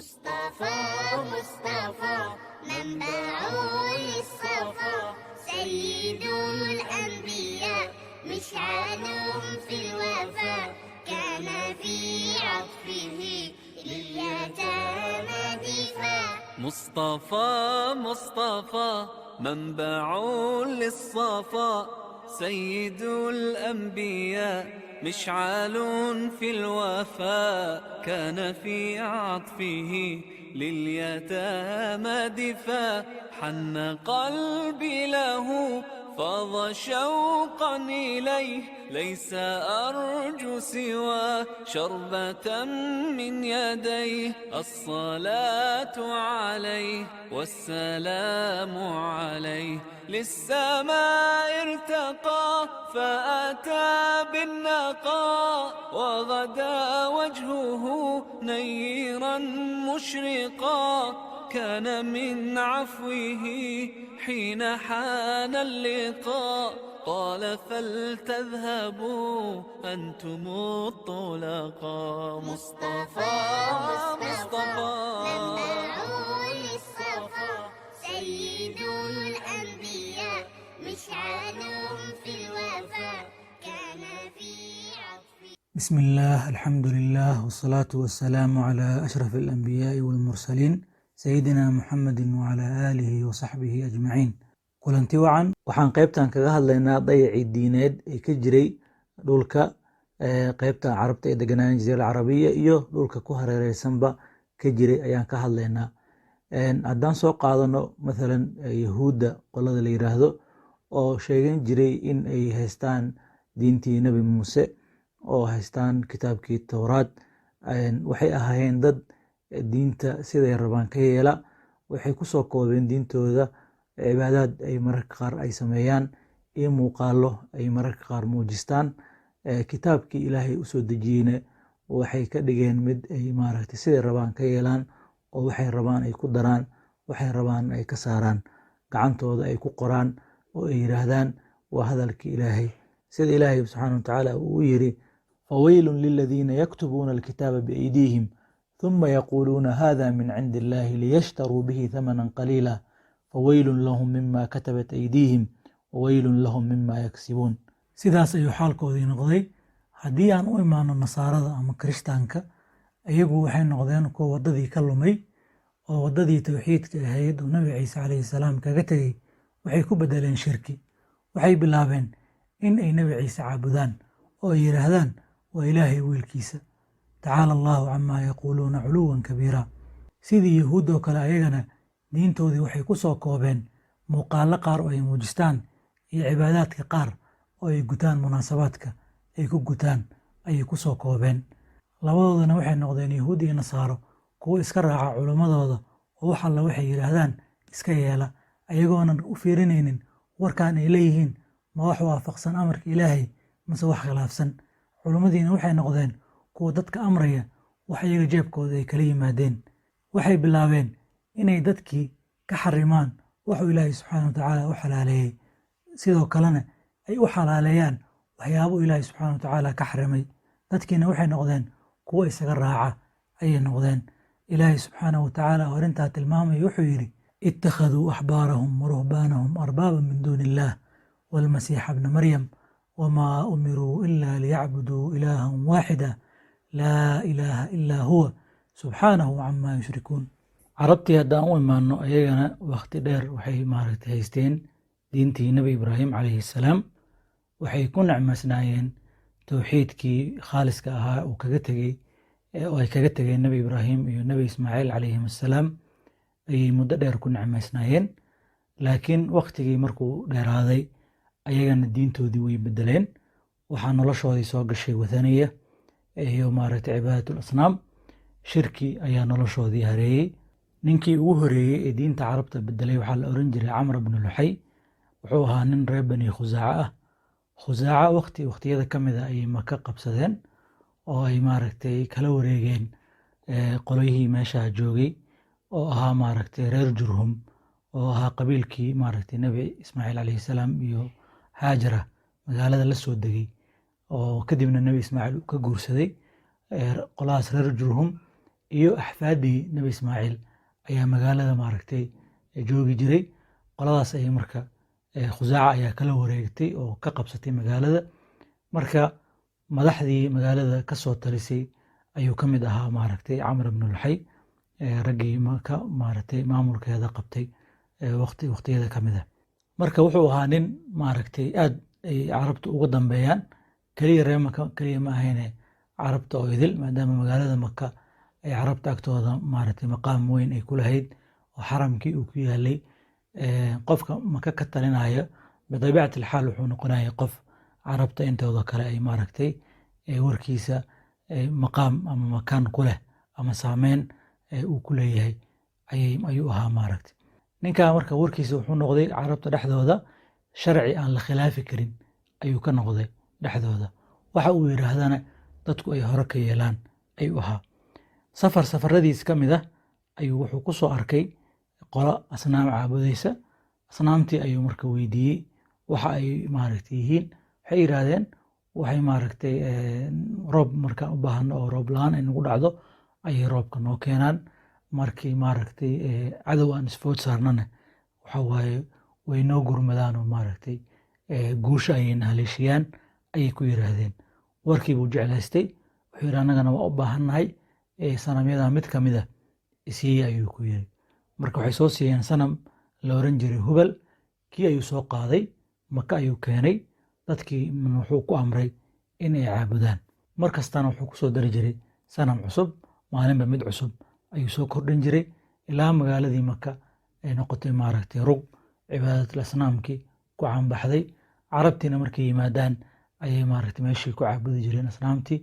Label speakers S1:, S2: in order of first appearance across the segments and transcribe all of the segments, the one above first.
S1: مصطفى مصطفى منبع للصفا سيد الأنبياء مشعل في الوفاء كان في عطفه لليتامى دفاع
S2: مصطفى مصطفى منبع للصفا سيد الأنبياء مشعل في الوفاء كان في عطفه لليتامى دفاع حن قلبي له فاض شوقا إليه ليس أرجو سوى شربة من يديه الصلاة عليه والسلام عليه للسماء ارتقى فأتى بالنقاء وغدا وجهه نيرا مشرقا كان من عفوه حين حان اللقاء قال فلتذهبوا أنتم الطلقاء مصطفى مصطفى
S1: للصفا سيد الأنبياء مشعل في الوفاء كان في عطفه.
S3: بسم الله الحمد لله والصلاة والسلام على أشرف الأنبياء والمرسلين سيدنا محمد وعلى آله وصحبه أجمعين. kulanti wacan waxaan qaybtan kaga hadlaynaa dayacii diineed ee ka jiray dhulka qaybta carabta ee deganaan jasiirada carabiya iyo dhulka ku hareereysanba ka jiray ayaan ka hadlaynaa. haddaan soo qaadano mathalan yahuudda qolada la yiraahdo oo sheegan jiray in ay haystaan diintii nebi muuse oo haystaan kitaabkii towraad, waxay ahaayeen dad diinta siday rabaan ka yeela. waxay kusoo koobeen diintooda cibaadaad ay mararka qaar ay sameeyaan iyo muuqaalo ay mararka qaar muujistaan. kitaabkii ilaahay usoo dejiyeyna waxay ka dhigeen mid ay maaragtay siday rabaan ka yeelaan oo waxay rabaan ay ku daraan, waxay rabaan ay ka saaraan, gacantooda ay ku qoraan oo ay yiraahdaan waa hadalkii ilaahay. sida ilaahay subxaanahu watacaala uu yiri fawaylun liladiina yaktubuuna alkitaaba biaydiihim ثم يقولون هذا من عند الله ليشتروا به ثمنا قليلا فويل لهم مما كتبت أيديهم وويل لهم مما يكسبون. sidaas ayuu xaalkoodii noqday. haddii aan u imaano nasaarada ama kirishtaanka, iyagu waxay noqdeen kuwa wadadii ka lumay oo wadadii tawxiidka ahayd oo nabi ciise calayhi salaam kaga tegey waxay ku bedeleen shirki. waxay bilaabeen in ay nabi ciise caabudaan oo ay yiraahdaan waa ilaahay wiilkiisa. tacaala allahu camaa yaquuluuna culuwan kabiira. sidii yahuuddoo kale ayagana diintoodii waxay ku soo koobeen muuqaalo qaar oo ay muujistaan iyo cibaadaadka qaar oo ay gutaan, munaasabaadka ay ku gutaan ayay ku soo koobeen. labadoodana waxay noqdeen yahuud iyo nasaaro kuwo iska raaca culimmadooda oo wax alla waxay yidhaahdaan iska yeela, ayagoonan u fiirinaynin warkaan ay leeyihiin ma wax waafaqsan amarka ilaahay mase wax khilaafsan. culimmadiina waxay noqdeen kuwa dadka amraya wax iyaga jeebkooda ay kala yimaadeen. waxay bilaabeen inay dadkii ka xarimaan waxuu ilaahay subxaana watacaala u xalaaleeyey, sidoo kalena ay u xalaaleeyaan waxyaabo ilaahay subxaana watacaala ka xarimay. dadkiina waxay noqdeen kuwo isaga raaca ayay noqdeen. ilaahay subxaana watacaala oo arrintaa tilmaamaya wuxuu yidhi ittakhaduu axbaarahum waruhbaanahum arbaaban min duuni illaah waalmasiixa bna maryam wamaa umiruu ilaa liyacbuduu ilaahan waaxida laa ilaaha ilaa huwa subxaanahu camaa yushrikuun. carabtii haddaan u imaano ayagana wakhti dheer waxay maaragtay haysteen diintii nebi ibraahim calayhi salaam. waxay ku necmaysnaayeen towxiidkii khaaliska ahaa uu kaga tegey oo ay kaga tegeen nebi ibraahim iyo nebi ismaaciil calayhim assalaam ayay muddo dheer ku necmaysnaayeen. laakiin wakhtigii markuu dheeraaday ayagana diintoodii way bedeleen. waxaa noloshoodii soo gashay wathaniya iyo maaragtay cibaadatul asnaam. shirki ayaa noloshoodii hareeyey. ninkii ugu horeeyey ee diinta carabta bedelay waxaa la oran jiray camr bnu luxay. wuxuu ahaa nin reer bani khusaaca ah. khusaaca wakhtiyada ka mid a ayay maka qabsadeen oo ay maaragtay kala wareegeen qoloyihii meeshaa joogay oo ahaa maaragtay reer jurhum oo ahaa qabiilkii maaragtay nebi ismaaciil calayhi salaam iyo haajara magaalada la soo degay oo kadibna nebi ismaaciil uu ka guursaday qolahaas reer jurhum iyo axfaaddii nebi ismaaciil ayaa magaalada maaragtay joogi jiray. qoladaas ayay marka khusaaca ayaa kala wareegtay oo ka qabsatay magaalada. marka madaxdii magaalada ka soo talisay ayuu ka mid ahaa maaragtay camr ibn luxay, raggii marka maaragtay maamulkeeda qabtay waqtiyada ka mid ah. marka wuxuu ahaa nin maaragtay aad ay carabta uga dambeeyaan, keliya reer maka keliya ma ahayne carabta oo idil, maadaama magaalada maka ay carabta agtooda maaragtay maqaam weyn ay ku lahayd oo xaramkii uu ku yaalay. qofka maka ka talinaya bidabiicati alxaal wuxuu noqonaya qof carabta intooda kale ay maaragtay warkiisa maqaam ama makaan ku leh ama saameyn uu ku leeyahay ayuu ahaa maaragtay. ninkaa marka warkiisa wuxuu noqday carabta dhexdooda sharci aan la khilaafi karin ayuu ka noqday dhexdooda. waxa uu yidhaahdana dadku ay hore ka yeelaan ayuu ahaa. safaradiis ka mid ah ayuu wuxuu ku soo arkay qolo asnaam caabudaysa. asnaamtii ayuu marka weydiiyey waxa ay maaragtay yihiin. waxay yidhaahdeen waxay maaragtay roob markaan u baahano oo roob la-aan ay nagu dhacdo ayay roobka noo keenaan. markii maaragtay cadow aan isfood saarnana waxa waaye way noo gurmadaan oo maaragtay guusha ayayna haleeshiyaan ayay ku yidhaahdeen. warkii buu jeclaystay. wuxuu yidhi annagana waa u baahannahay sanamyada mid ka mid a isiiye ayuu ku yidhi. marka waxay soo siiyeen sanam la oran jiray hubal. kii ayuu soo qaaday, maka ayuu keenay. dadkii wuxuu ku amray in ay caabudaan. mar kastana wuxuu ku soo dari jiray sanam cusub, maalinba mid cusub ayuu soo kordhin jiray ilaa magaaladii maka ay noqotay maaragtay rug cibaadatul asnaamkii ku caanbaxday. carabtiina markay yimaadaan ayay maaragtay meeshii ku caabudi jireen asnaamtii.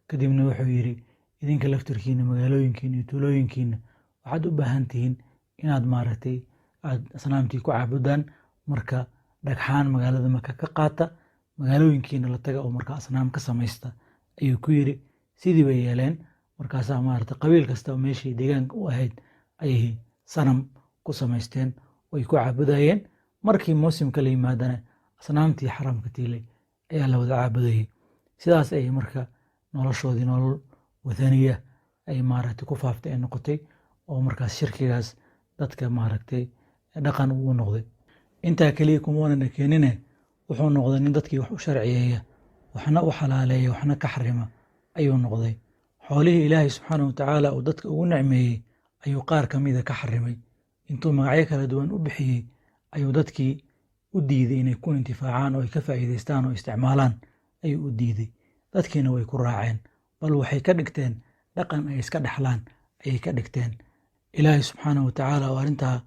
S3: kadibna wuxuu yidhi idinka laftirkiina magaalooyinkiina iyo tuulooyinkiina waxaad u baahan tihiin inaad maaragtay aad asnaamtii ku caabudaan. marka dhagxaan magaalada maka ka qaata, magaalooyinkiina la taga oo marka asnaam ka samaysta ayuu ku yidhi. sidii bay yeeleen. markaasaa maaragtay qabiil kasta oo meeshii deegaanka u ahayd ayay sanam ku samaysteen way ku caabudayeen. markii muusimka la yimaadana asnaamtii xaramka tiilay ayaa la wada caabudayay. sidaas ayay marka noloshoodii nolol wathaniya ay maaragtay ku faaftay ay noqotay oo markaas shirkigaas dadka maaragtay dhaqan uu noqday. intaa keliya kumaanana keenine wuxuu noqday nin dadkii wax u sharciyeeya, waxna u xalaaleeya, waxna ka xarima ayuu noqday. xoolihii ilaahay subxaanahu watacaala uu dadka ugu nicmeeyey ayuu qaar ka mida ka xarimay. intuu magacyo kala duwan u bixiyey ayuu dadkii u diiday inay ku intifaacaan oo ay ka faa'iidaystaan oo isticmaalaan ayuu u diiday. dadkiina way ku raaceen, bal waxay ka dhigteen dhaqan ay iska dhexlaan ayay ka dhigteen. ilaahay subxaanahu watacaala oo arrintaa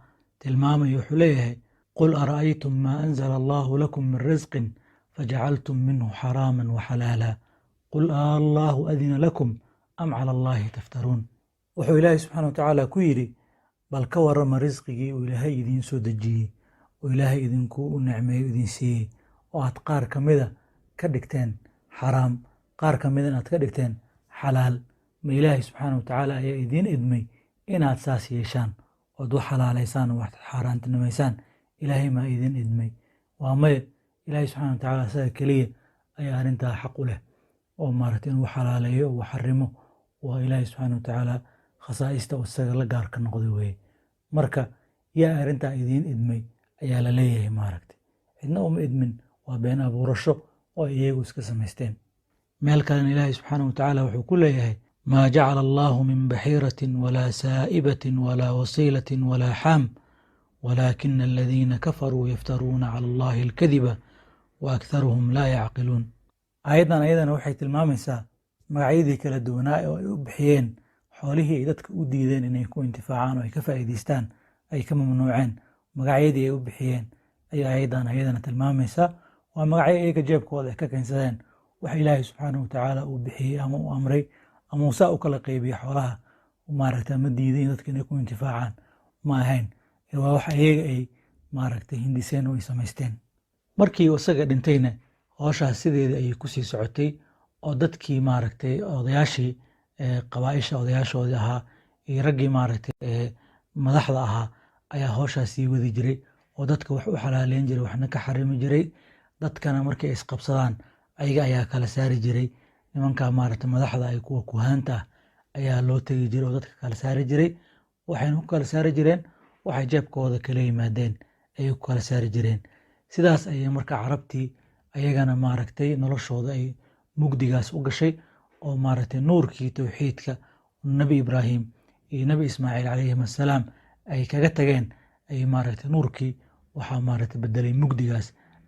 S3: tilmaamaya wuxuu leeyahay qul ara'aytum maa anzala allahu lakum min risqin fajacaltum minhu xaraaman waxalaala qul allahu adina lakum am cala allahi taftaruun. wuxuu ilaahay subxaana watacaala ku yidhi bal ka warrama risqigii uu ilaahay idiin soo dejiyey oo ilaahay idinku u nicmeeyo idin siiyey oo aad qaar ka mida ka dhigteen xaraam, qaar ka mida inaad ka dhigteen xalaal. ma ilaahay subxaana watacaala ayaa idiin idmay inaad saas yeeshaan ood wax xalaalaysaan oo wax xaaraantinimaysaan? ilaahay maa idin idmay? waa maye. ilaahay subxaana watacaala isaga keliya ayaa arrintaa xaq u leh oo maaragtay inuu xalaaleeyo oo xarimo. waa ilaahay subxaana watacaala khasaa'ista oo isaga la gaar ka noqday weeye. marka yaa arrintaa idiin idmay ayaa la leeyahay maaragtay. cidna uma idmin, waa been abuurasho oo ay iyagu iska samaysteen. meel kalena ilaahay subxaana watacaala wuxuu ku leeyahay maa jacala allaahu min baxiiratin walaa saa'ibatin walaa wasiilatin walaa xaam walaakina aladiina kafaruu yaftaruuna cala allahi alkadiba wa akharuhum laa yacqiluun. aayaddan ayadana waxay tilmaamaysaa magacyadii kala duwanaa oo ay u bixiyeen xoolihii ay dadka u diideen inay ku intifaacaan oo ay ka faa'iidaystaan ay ka mamnuuceen. magacyadii ay u bixiyeen ayaa aayaddan ayadana tilmaamaysaa. waa magacyo iyaga jeebkooda ay ka keensadeen wax ilaahay subxaanahu watacaala uu bixiyey ama uu amray ama uu saa u kala qeybiye xoolaha maaragta ma diiday in dadka inay ku intifaacaan ma ahayn. waa wax iyaga ay maaragtay hindiseen oo ay samaysteen. markii isaga dhintayna howshaas sideedii ayay kusii socotay oo dadkii maaragtay odayaashii qabaa'isha odayaashoodii ahaa iyo raggii maaragtay madaxda ahaa ayaa howshaas sii wadi jiray oo dadka wax u xalaaleyn jiray waxna ka xarimi jiray. dadkana markay ay isqabsadaan ayaga ayaa kala saari jiray. nimanka maaragtay madaxda ay kuwa kuhaanta ah ayaa loo tegi jiray oo dadka kala saari jiray. waxayna ku kala saari jireen waxay jeebkooda kala yimaadeen ayay ku kala saari jireen. sidaas ayay marka carabtii ayagana maaragtay noloshooda ay mugdigaas u gashay oo maaragtay nuurkii tawxiidka nabi ibraahim iyo nabi ismaaciil calayhim assalaam ay kaga tageen ay maaragtay nuurkii waxaa maaragtay bedelay mugdigaas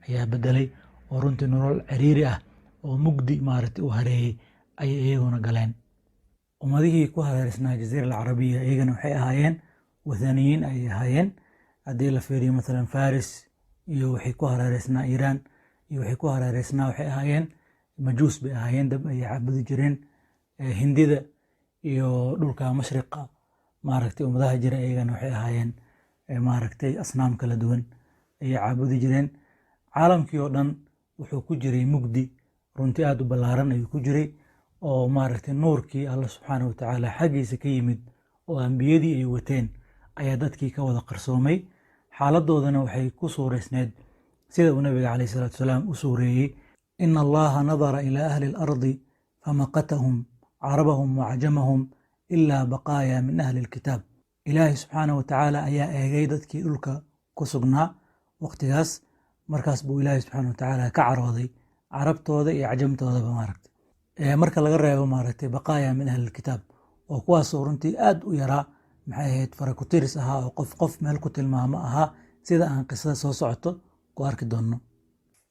S3: ayaa bedelay oo runtii nolol ciriiri ah oo mugdi maaragtay u hareeyey ayay iyaguna galeen. ummadihii ku hareereysnaa jaziira alcarabiya iyagana waxay ahaayeen wathaniyiin ayay ahaayeen. haddii la fiiriyo mathalan faris iyo waxay ku hareereysnaa iiraan iyo waxay ku hareereysnaa waxay ahaayeen majuus bay ahaayeen, dab ayay caabudi jireen. hindida iyo dhulka mashriqa maaragtay ummadaha jira iyagana waxay ahaayeen maaragtay asnaam kala duwan ayay caabudi jireen. caalamkii oo dhan wuxuu ku jiray mugdi runtii aad u ballaaran ayuu ku jiray oo maaragtay nuurkii alla subxaanahu watacaala xaggiisa ka yimid oo ambiyadii ay wateen ayaa dadkii ka wada qarsoomay. xaaladoodana waxay ku suureysneed sida uu nabiga calayhi salaatu wasalaam u suureeyey: ina allaha nadara ilaa ahli alardi famaqatahum carabahum wacjamahum ilaa baqaaya min ahli alkitaab. ilaahay subxaanahu watacaala ayaa eegay dadkii dhulka ku sugnaa waqtigaas. markaas buu ilaahay subxaanahu watacaala ka carooday carabtooda iyo cajamtoodaba maaragtay marka laga reebo maaragtay baqaaya min ahli alkitaab oo kuwaasoo runtii aad u yaraa, maxay ahayd farakutiris ahaa oo qof meel ku tilmaamo ahaa, sida aan qisada soo socoto ku arki doonno.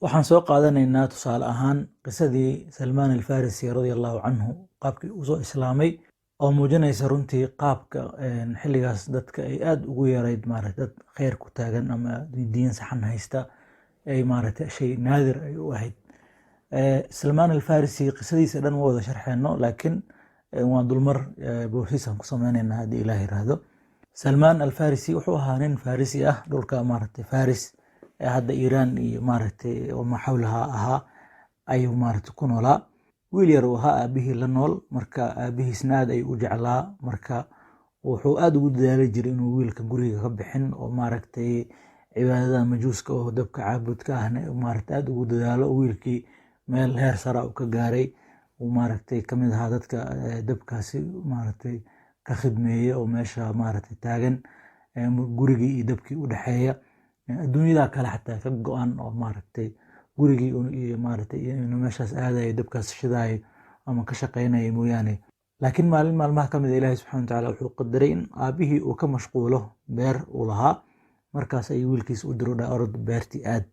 S3: waxaan soo qaadanaynaa tusaale ahaan qisadii salmaan alfarisi radia allahu canhu qaabkii uu soo islaamay oo muujinaysa runtii qaabka xilligaas dadka ay aad ugu yarayd maaragtay dad kheyr ku taagan ama diin saxan haysta ay maaragtay shay naadir ay u ahayd. salmaan alfarisi qisadiisa dhan ma wada sharxeeno, laakiin waan dulmar boosiisaan ku sameynaynaa haddii ilaah yiraahdo. salmaan alfarisi wuxuu ahaa nin farisi ah, dhulka maaragtay faris ee hadda iiraan iyo maaragtay wama xawlaha ahaa ayuu maaragtay ku noolaa. wiil yar uu ahaa aabihii la nool, marka aabihiisna aad ayuu u jeclaa. marka wuxuu aad ugu dadaali jiray inuu wiilka guriga ka bixin oo maaragtay cibaadada majuuska oo dabka caabudka ahna maaragtay aad ugu dadaalo. wiilkii meel heer sara uu ka gaaray uu maaragtay kamid ahaa dadka dabkaasi maaragtay ka khidmeeya oo meesha maaragtay taagan, gurigii iyo dabkii u dhexeeya, adduunyada kale xataa ka go-an oo maaragtay gurigii iyo maaragtay inuu meeshaas aadayo dabkaas shidaayo ama ka shaqeynayo mooyaane. laakiin maalin maalmaha ka mid a ilaahay subxana watacaala wuxuu qadaray in aabihii uu ka mashquulo beer uu lahaa. markaas ayuu wiilkiisa u diro dha orod beertii aad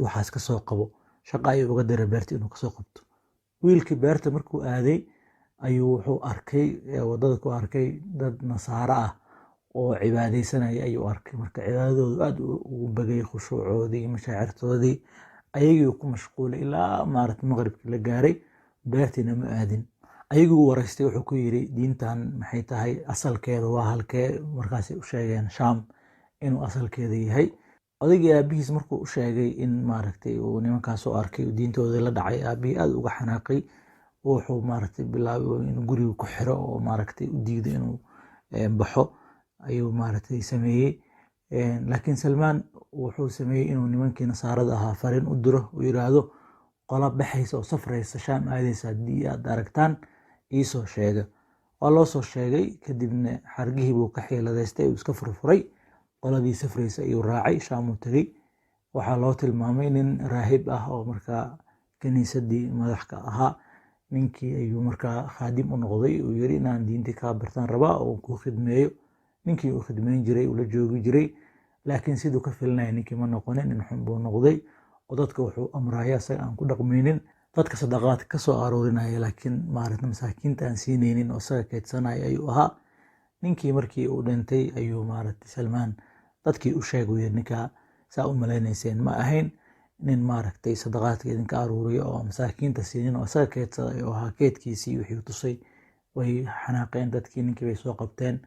S3: waxaas ka soo qabo. shaqa ayuu uga diray beertii inuu kasoo qabto. wiilkii beerta markuu aaday ayuu wuxuu arkay wadada ku arkay dad nasaaro ah oo cibaadeysanaya ayuu arkay. marka cibaadadoodu aad ugu bagay, khushuucoodii mashaacirtoodii ayagii ku mashquulay ilaa maaragtay maqribkii la gaaray, beertiina ma aadin. ayagii waraystay wuxuu ku yiri diintan maxay tahay, asalkeeda waa halkee? markaasay u sheegeen shaam inuu asalkeeda yahay. odaygii aabihiis markuu u sheegay in maaragtay uu nimankaas soo arkay diintooda la dhacay, aabihii aad uga xanaaqay. wuxuu maaragtay bilaabay inuu guriga ku xiro oo maaragtay u diido inuu baxo ayuu maaragtay sameeyey. laakiin salmaan wuxuu sameeyey inuu nimankii nasaarada ahaa fariin u diro uu yiraahdo qola baxaysa oo safraysa shaam aadaysa haddii aad aragtaan iisoo sheega. waa loo soo sheegay, kadibna xargihii buu ka xiiladaystay uu iska furfuray. qoladii safraysa ayuu raacay, shaam uu tegey. waxaa loo tilmaamay nin raahib ah oo markaa kaniisadii madax ka ahaa. ninkii ayuu markaa khaadim u noqday, uu yiri inaan diintii kaa bartaan rabaa oo ku khidmeeyo. ninkii uu khidmeyn jiray uu la joogi jiray, laakiin siduu ka filanaya ninkii ma noqonin, nin xun buu noqday oo dadka wuxuu amraya isaga aan ku dhaqmaynin, dadka sadaqaadka ka soo aroorinaya laakiin maaragtay masaakiinta aan siinaynin oo isaga keydsanaya ayuu ahaa. ninkii markii uu dhintay ayuu maaragtay salmaan dadkii u sheegay ninkaa saa u maleynayseen ma ahayn nin maaragtay sadaqaadka idinka aruuriyo oo masaakiinta siinin oo isaga keedsaday oo ahaa keedkiisii wixii tusay. way xanaaqeen dadkii, ninkii bay soo qabteen,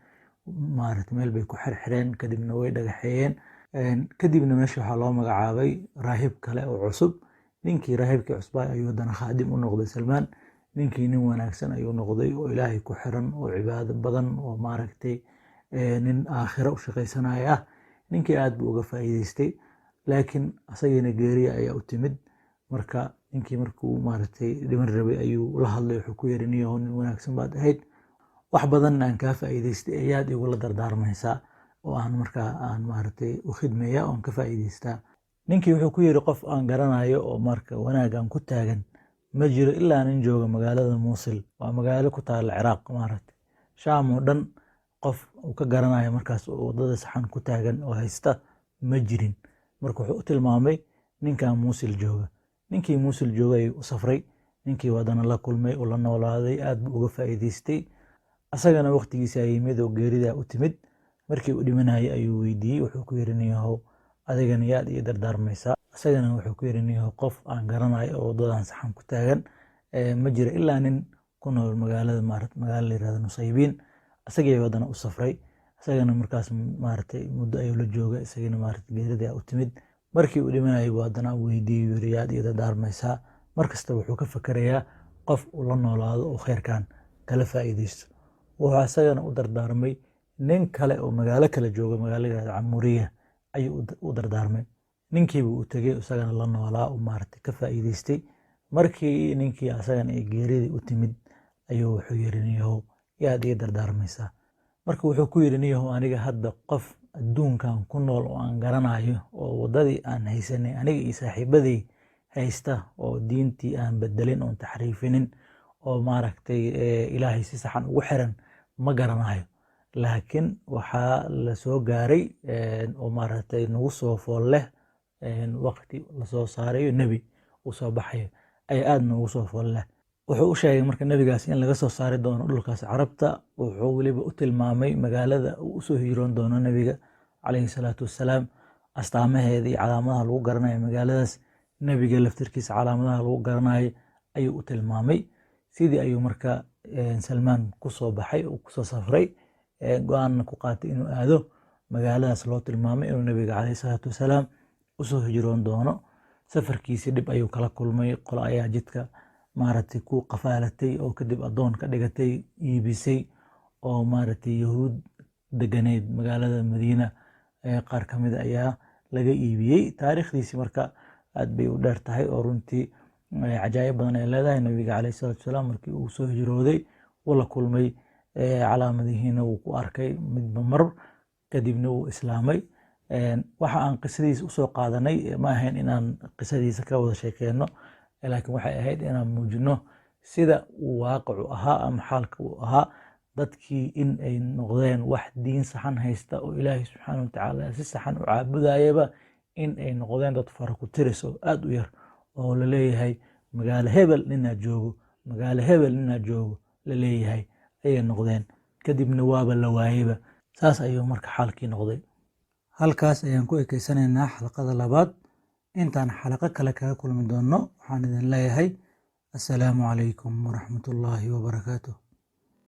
S3: maaragtay meel bay ku xirxireen, kadibna way dhagaxeeyeen. kadibna meesha waxaa loo magacaabay raahib kale oo cusub. ninkii raahibkii cusbaa ayuu haddana khaadim u noqday salmaan. ninkii nin wanaagsan ayuu noqday oo ilaahay ku xiran oo cibaado badan oo maaragtay nin aakhira u shaqaysanaya ah. ninkii aad buu uga faa'iidaystay, laakiin asagiina geeriya ayaa u timid. marka ninkii markuu maaragtay dhiman rabay ayuu la hadlay, wuxuu ku yiri niyahow nin wanaagsan baad ahayd, wax badan aan kaa faa'iidaystay ayaad igula dardaarmaysaa oo aan markaa aan maaragtay u khidmeeya oon ka faa'iidaystaa. ninkii wuxuu ku yidhi qof aan garanayo oo marka wanaagan ku taagan ma jiro ilaa nin jooga magaalada Muusil. waa magaalo ku taala Ciraaq, maaragtay Shaam oo dhan qof uu ka garanayo markaas oo wadada saxan ku taagan oo haysta ma jirin. marka wuxuu u tilmaamay ninkan Muusil jooga. ninkii Muusil joogay ayuu u safray. ninkii wadana la kulmay oo la noolaaday, aad buu uga faa'iidaystay. asagana waqtigiisa ay yimid oo geerida u timid. markii uu dhimanayay ayuu weydiiyey, wuxuu ku yidhi niyahow adigana yaad ii dardaarmaysaa. asagana wuxuu ku yidhi niyahow qof aan garanayo oo wadadan saxan ku taagan ma jiro ilaa nin ku nool magaalada magaalo la yirahdo Nusaybiin. asagii wadana u safray. asagana markaas maaragtay muddo ayuu la joogay, isagana maaragtay geerida u timid. markii uu dhimanayay buu haddana weydiiyey, yidhi yaad ii dardaarmaysaa. markasta wuxuu ka fikirayaa qof uu la noolaado oo khayrkan kala faa'iidaysto. wuxuu asagana u dardaarmay nin kale oo magaalo kale jooga, magaalo la yirahdo Camuriya ayuu u dardaarmay. ninkiibuu u tegey, isagana la noolaa oo maaragtay ka faa'iidaystay. markii ninkii asagana ay geeridii u timid ayuu wuxuu yidhi niyahow yaad ii dardaarmaysaa. marka wuxuu ku yidhi niyahow aniga hadda qof adduunkan ku nool oo aan garanayo oo wadadii aan haysanay aniga iyo saaxiibadii haysta oo diintii aan bedelin oon taxriifinin oo maaragtay ilaahay si saxan ugu xiran ma garanayo. laakiin waxaa la soo gaaray oo maaragtay nagu soo fool leh waqti lasoo saarayo nebi uu soo baxayo ayaa aad noogu soo fool leh. wuxuu u sheegay marka nebigaas in laga soo saari doono dhulkaas carabta. wuxuu weliba u tilmaamay magaalada uu usoo hiiroon doono nebiga calayhi salaatu wassalaam, astaamaheeda iyo calaamadaha lagu garanayo magaaladaas. nebiga laftirkiisa calaamadaha lagu garanayo ayuu u tilmaamay. sidii ayuu marka Salmaan kusoo baxay oo kusoo safray, go-aanna ku qaatay inuu aado magaaladaas loo tilmaamay inuu nebiga calayhi salaatu wassalaam usoo hijroon doono. safarkiisii dhib ayuu kala kulmay. qolo ayaa jidka maaragtay ku qafaalatay oo kadib addoon ka dhigatay, iibisay, oo maaragtay yahuud deganeed magaalada Madiina qaar ka mid ayaa laga iibiyey. taariikhdiisi marka aad bay u dheer tahay oo runtii cajaa'ib badan ay leedahay. nabiga calayhi salaatu wassalaam markii uu soo hijrooday wuu la kulmay, calaamadihiina wuu ku arkay midba mar, kadibna wuu islaamay. waxa aan qisadiisa usoo qaadanay ma ahayn inaan qisadiisa ka wada sheekeyno, laakiin waxay ahayd inaan muujino sida uu waaqicu ahaa ama xaalka uu ahaa. dadkii in ay noqdeen wax diin saxan haysta oo ilaahay subxaana watacaala si saxan u caabudayaba, in ay noqdeen dad fara ku tiris oo aad u yar, oo la leeyahay magaalo hebel ninaa joogo, magaalo hebel ninaa joogo la leeyahay ayay noqdeen. kadibna waaba la waayeba. saas ayuu marka xaalkii noqday. halkaas ayaan ku ekeysanaynaa xalqada labaad. intaan xalaqo kale kaga kulmi doonno waxaan idin leeyahay assalaamu calaykum waraxmatullaahi wabarakaatuh.